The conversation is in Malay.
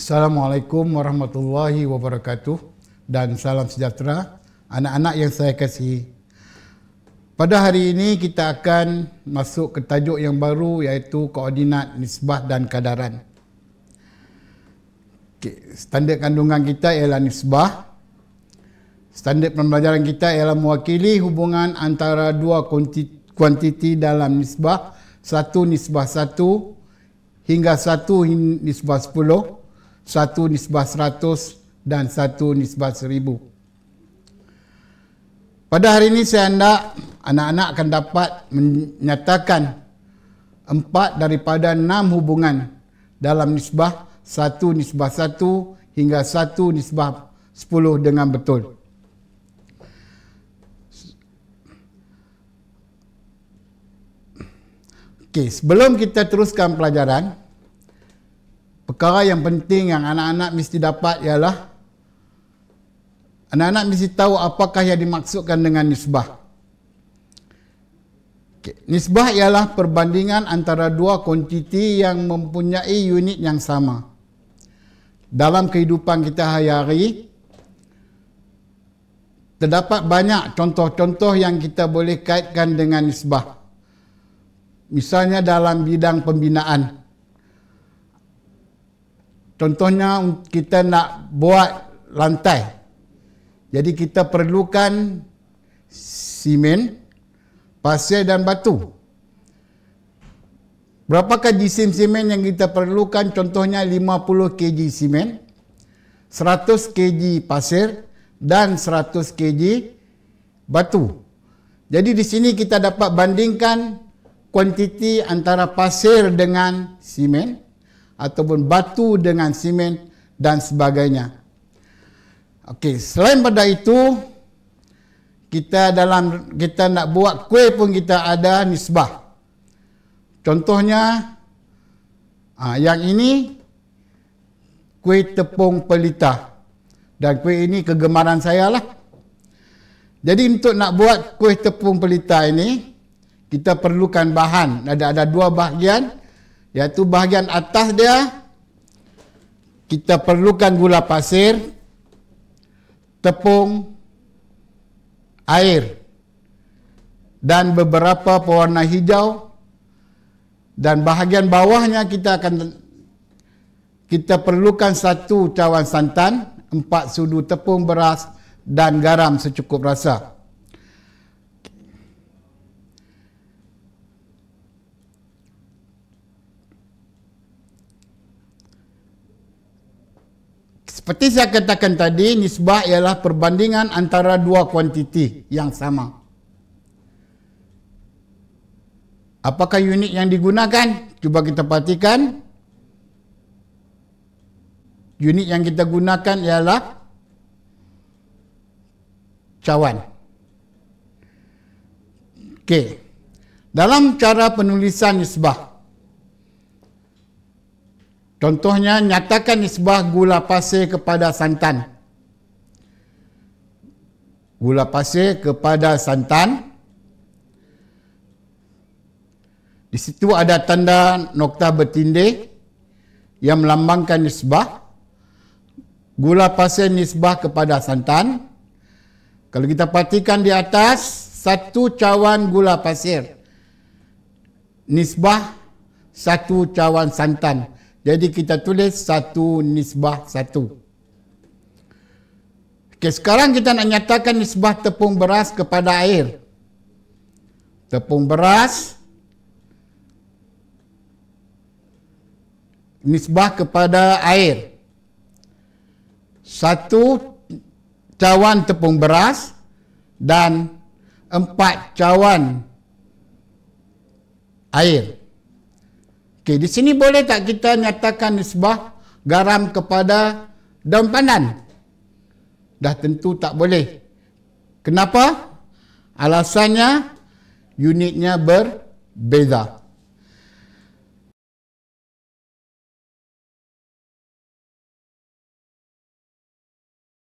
Assalamualaikum warahmatullahi wabarakatuh dan salam sejahtera anak-anak yang saya kasihi. Pada hari ini kita akan masuk ke tajuk yang baru iaitu koordinat nisbah dan kadaran. Standard kandungan kita ialah nisbah. Standard pembelajaran kita ialah mewakili hubungan antara dua kuantiti dalam nisbah 1:1 hingga 1:10, 1:100 dan 1:1000. Pada hari ini saya hendak anak-anak akan dapat menyatakan 4 daripada 6 hubungan dalam nisbah 1:1 hingga 1:10 dengan betul. Okey, sebelum kita teruskan pelajaran, perkara yang penting yang anak-anak mesti dapat ialah anak-anak mesti tahu apakah yang dimaksudkan dengan nisbah. Okay. Nisbah ialah perbandingan antara dua kuantiti yang mempunyai unit yang sama. Dalam kehidupan kita hari-hari, terdapat banyak contoh-contoh yang kita boleh kaitkan dengan nisbah. Misalnya dalam bidang pembinaan. Contohnya kita nak buat lantai. Jadi kita perlukan simen, pasir dan batu. Berapakah jisim simen yang kita perlukan? Contohnya 50 kg simen, 100 kg pasir dan 100 kg batu. Jadi di sini kita dapat bandingkan kuantiti antara pasir dengan simen ataupun batu dengan simen dan sebagainya. Okey, selain pada itu, kita nak buat kuih pun kita ada nisbah. Contohnya yang ini kuih tepung pelita. Dan kuih ini kegemaran saya lah. Jadi untuk nak buat kuih tepung pelita ini, kita perlukan bahan. Ada dua bahagian, iaitu bahagian atas dia kita perlukan gula pasir, tepung, air dan beberapa pewarna hijau, dan bahagian bawahnya kita perlukan 1 cawan santan, 4 sudu tepung beras dan garam secukup rasa. Seperti saya katakan tadi, nisbah ialah perbandingan antara dua kuantiti yang sama. Apakah unit yang digunakan? Cuba kita perhatikan. Unit yang kita gunakan ialah cawan. Okey. Dalam cara penulisan nisbah, contohnya, nyatakan nisbah gula pasir kepada santan. Gula pasir kepada santan. Di situ ada tanda nokta bertindih yang melambangkan nisbah. Gula pasir nisbah kepada santan. Kalau kita perhatikan di atas, 1 cawan gula pasir. Nisbah 1 cawan santan. Jadi kita tulis 1:1. Okey, sekarang kita nak nyatakan nisbah tepung beras kepada air. Tepung beras nisbah kepada air. 1 cawan tepung beras dan 4 cawan air. Okey, di sini boleh tak kita nyatakan nisbah garam kepada daun pandan? Dah tentu tak boleh. Kenapa? Alasannya unitnya berbeza.